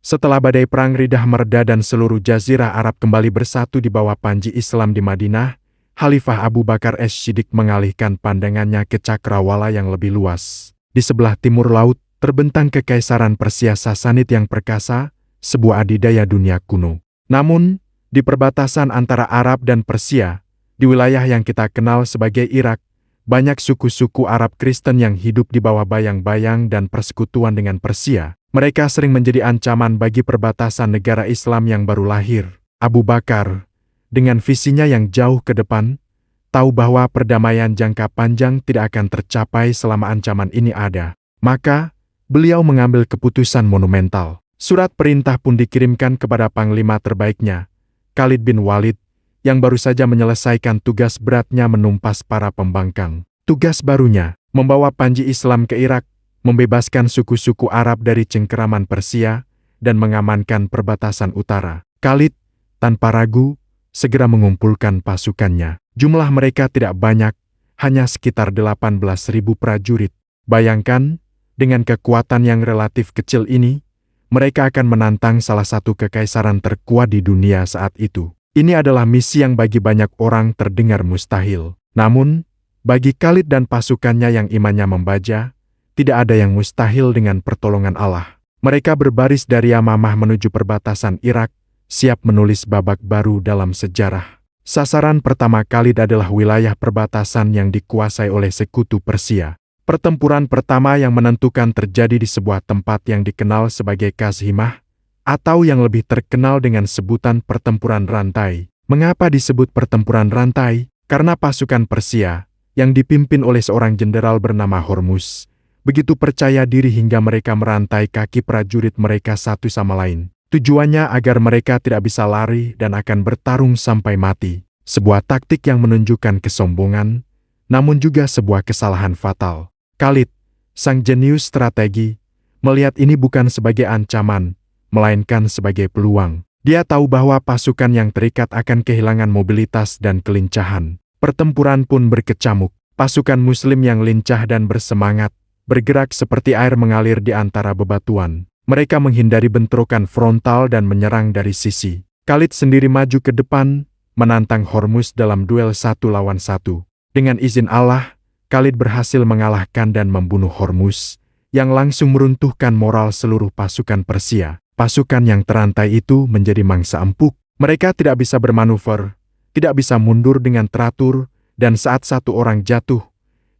Setelah badai perang Ridah mereda dan seluruh jazirah Arab kembali bersatu di bawah panji Islam di Madinah, Khalifah Abu Bakar As-Siddiq mengalihkan pandangannya ke cakrawala yang lebih luas. Di sebelah timur laut, terbentang Kekaisaran Persia Sasanid yang perkasa, sebuah adidaya dunia kuno. Namun, di perbatasan antara Arab dan Persia, di wilayah yang kita kenal sebagai Irak, banyak suku-suku Arab Kristen yang hidup di bawah bayang-bayang dan persekutuan dengan Persia. Mereka sering menjadi ancaman bagi perbatasan negara Islam yang baru lahir. Abu Bakar, dengan visinya yang jauh ke depan, tahu bahwa perdamaian jangka panjang tidak akan tercapai selama ancaman ini ada. Maka, beliau mengambil keputusan monumental. Surat perintah pun dikirimkan kepada panglima terbaiknya, Khalid bin Walid, yang baru saja menyelesaikan tugas beratnya menumpas para pembangkang. Tugas barunya, membawa panji Islam ke Irak, membebaskan suku-suku Arab dari cengkeraman Persia, dan mengamankan perbatasan utara. Khalid, tanpa ragu, segera mengumpulkan pasukannya. Jumlah mereka tidak banyak, hanya sekitar 18.000 prajurit. Bayangkan, dengan kekuatan yang relatif kecil ini, mereka akan menantang salah satu kekaisaran terkuat di dunia saat itu. Ini adalah misi yang bagi banyak orang terdengar mustahil. Namun, bagi Khalid dan pasukannya yang imannya membaja, tidak ada yang mustahil dengan pertolongan Allah. Mereka berbaris dari Yamamah menuju perbatasan Irak, siap menulis babak baru dalam sejarah. Sasaran pertama Khalid adalah wilayah perbatasan yang dikuasai oleh sekutu Persia. Pertempuran pertama yang menentukan terjadi di sebuah tempat yang dikenal sebagai Kazhimah, atau yang lebih terkenal dengan sebutan pertempuran rantai. Mengapa disebut pertempuran rantai? Karena pasukan Persia, yang dipimpin oleh seorang jenderal bernama Hormuz, begitu percaya diri hingga mereka merantai kaki prajurit mereka satu sama lain. Tujuannya agar mereka tidak bisa lari dan akan bertarung sampai mati. Sebuah taktik yang menunjukkan kesombongan, namun juga sebuah kesalahan fatal. Khalid, sang jenius strategi, melihat ini bukan sebagai ancaman, melainkan sebagai peluang. Dia tahu bahwa pasukan yang terikat akan kehilangan mobilitas dan kelincahan. Pertempuran pun berkecamuk. Pasukan Muslim yang lincah dan bersemangat, bergerak seperti air mengalir di antara bebatuan. Mereka menghindari bentrokan frontal dan menyerang dari sisi. Khalid sendiri maju ke depan, menantang Hormuz dalam duel 1 lawan 1. Dengan izin Allah, Khalid berhasil mengalahkan dan membunuh Hormuz, yang langsung meruntuhkan moral seluruh pasukan Persia. Pasukan yang terantai itu menjadi mangsa empuk. Mereka tidak bisa bermanuver, tidak bisa mundur dengan teratur, dan saat satu orang jatuh,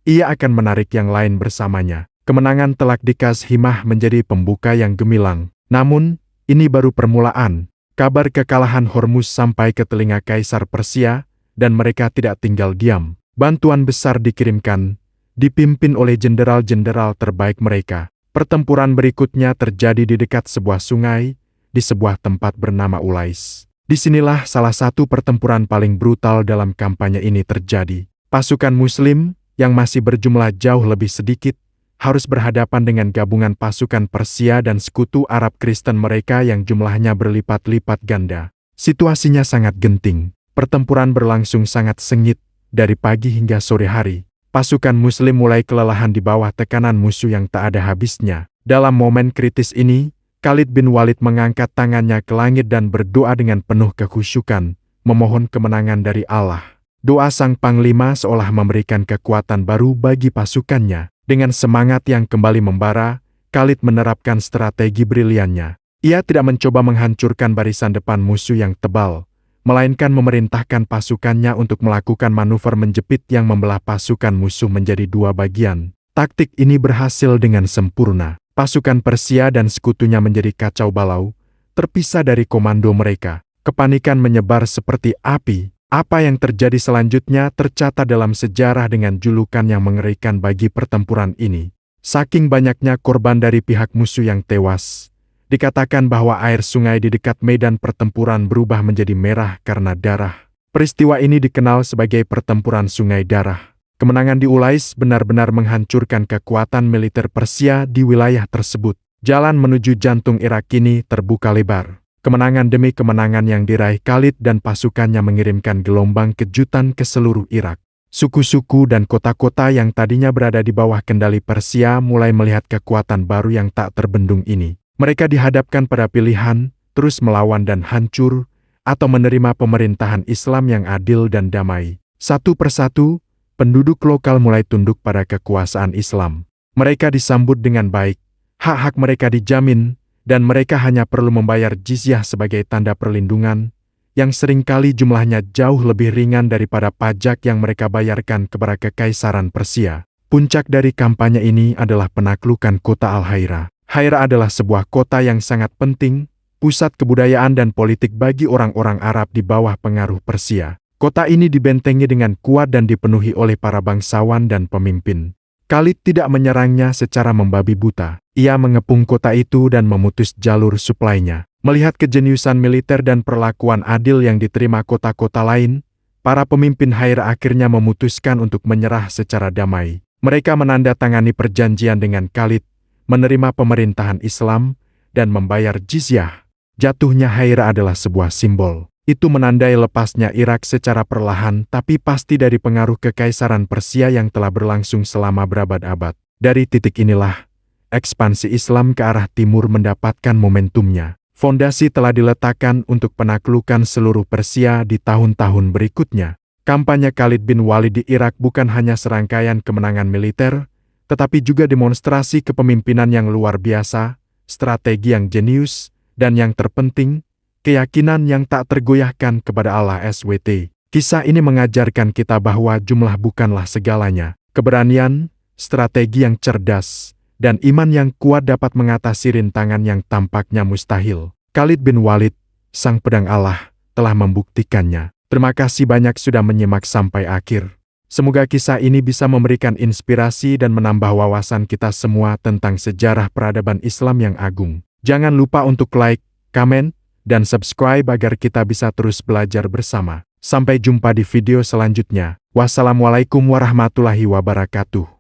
ia akan menarik yang lain bersamanya. Kemenangan telak di Kazhimah menjadi pembuka yang gemilang. Namun, ini baru permulaan. Kabar kekalahan Hormuz sampai ke telinga Kaisar Persia, dan mereka tidak tinggal diam. Bantuan besar dikirimkan, dipimpin oleh jenderal-jenderal terbaik mereka. Pertempuran berikutnya terjadi di dekat sebuah sungai, di sebuah tempat bernama Ulais. Disinilah salah satu pertempuran paling brutal dalam kampanye ini terjadi. Pasukan Muslim, yang masih berjumlah jauh lebih sedikit, harus berhadapan dengan gabungan pasukan Persia dan sekutu Arab Kristen mereka yang jumlahnya berlipat-lipat ganda. Situasinya sangat genting. Pertempuran berlangsung sangat sengit, dari pagi hingga sore hari. Pasukan Muslim mulai kelelahan di bawah tekanan musuh yang tak ada habisnya. Dalam momen kritis ini, Khalid bin Walid mengangkat tangannya ke langit dan berdoa dengan penuh kekhusyukan, memohon kemenangan dari Allah. Doa sang panglima seolah memberikan kekuatan baru bagi pasukannya. Dengan semangat yang kembali membara, Khalid menerapkan strategi briliannya. Ia tidak mencoba menghancurkan barisan depan musuh yang tebal, melainkan memerintahkan pasukannya untuk melakukan manuver menjepit yang membelah pasukan musuh menjadi 2 bagian. Taktik ini berhasil dengan sempurna. Pasukan Persia dan sekutunya menjadi kacau balau, terpisah dari komando mereka. Kepanikan menyebar seperti api. Apa yang terjadi selanjutnya tercatat dalam sejarah dengan julukan yang mengerikan bagi pertempuran ini. Saking banyaknya korban dari pihak musuh yang tewas, dikatakan bahwa air sungai di dekat medan pertempuran berubah menjadi merah karena darah. Peristiwa ini dikenal sebagai pertempuran Sungai Darah. Kemenangan di Ulais benar-benar menghancurkan kekuatan militer Persia di wilayah tersebut. Jalan menuju jantung Irak kini terbuka lebar. Kemenangan demi kemenangan yang diraih Khalid dan pasukannya mengirimkan gelombang kejutan ke seluruh Irak. Suku-suku dan kota-kota yang tadinya berada di bawah kendali Persia mulai melihat kekuatan baru yang tak terbendung ini. Mereka dihadapkan pada pilihan, terus melawan dan hancur, atau menerima pemerintahan Islam yang adil dan damai. Satu persatu, penduduk lokal mulai tunduk pada kekuasaan Islam. Mereka disambut dengan baik, hak-hak mereka dijamin, dan mereka hanya perlu membayar jizyah sebagai tanda perlindungan, yang seringkali jumlahnya jauh lebih ringan daripada pajak yang mereka bayarkan kepada Kekaisaran Persia. Puncak dari kampanye ini adalah penaklukan kota Al-Haira. Haira adalah sebuah kota yang sangat penting, pusat kebudayaan dan politik bagi orang-orang Arab di bawah pengaruh Persia. Kota ini dibentengi dengan kuat dan dipenuhi oleh para bangsawan dan pemimpin. Khalid tidak menyerangnya secara membabi buta. Ia mengepung kota itu dan memutus jalur suplainya. Melihat kejeniusan militer dan perlakuan adil yang diterima kota-kota lain, para pemimpin Haira akhirnya memutuskan untuk menyerah secara damai. Mereka menandatangani perjanjian dengan Khalid, menerima pemerintahan Islam, dan membayar jizyah. Jatuhnya Haira adalah sebuah simbol. Itu menandai lepasnya Irak secara perlahan tapi pasti dari pengaruh Kekaisaran Persia yang telah berlangsung selama berabad-abad. Dari titik inilah, ekspansi Islam ke arah timur mendapatkan momentumnya. Fondasi telah diletakkan untuk penaklukan seluruh Persia di tahun-tahun berikutnya. Kampanye Khalid bin Walid di Irak bukan hanya serangkaian kemenangan militer, tetapi juga demonstrasi kepemimpinan yang luar biasa, strategi yang jenius, dan yang terpenting, keyakinan yang tak tergoyahkan kepada Allah SWT. Kisah ini mengajarkan kita bahwa jumlah bukanlah segalanya. Keberanian, strategi yang cerdas, dan iman yang kuat dapat mengatasi rintangan yang tampaknya mustahil. Khalid bin Walid, sang pedang Allah, telah membuktikannya. Terima kasih banyak sudah menyimak sampai akhir. Semoga kisah ini bisa memberikan inspirasi dan menambah wawasan kita semua tentang sejarah peradaban Islam yang agung. Jangan lupa untuk like, komen, dan subscribe agar kita bisa terus belajar bersama. Sampai jumpa di video selanjutnya. Wassalamualaikum warahmatullahi wabarakatuh.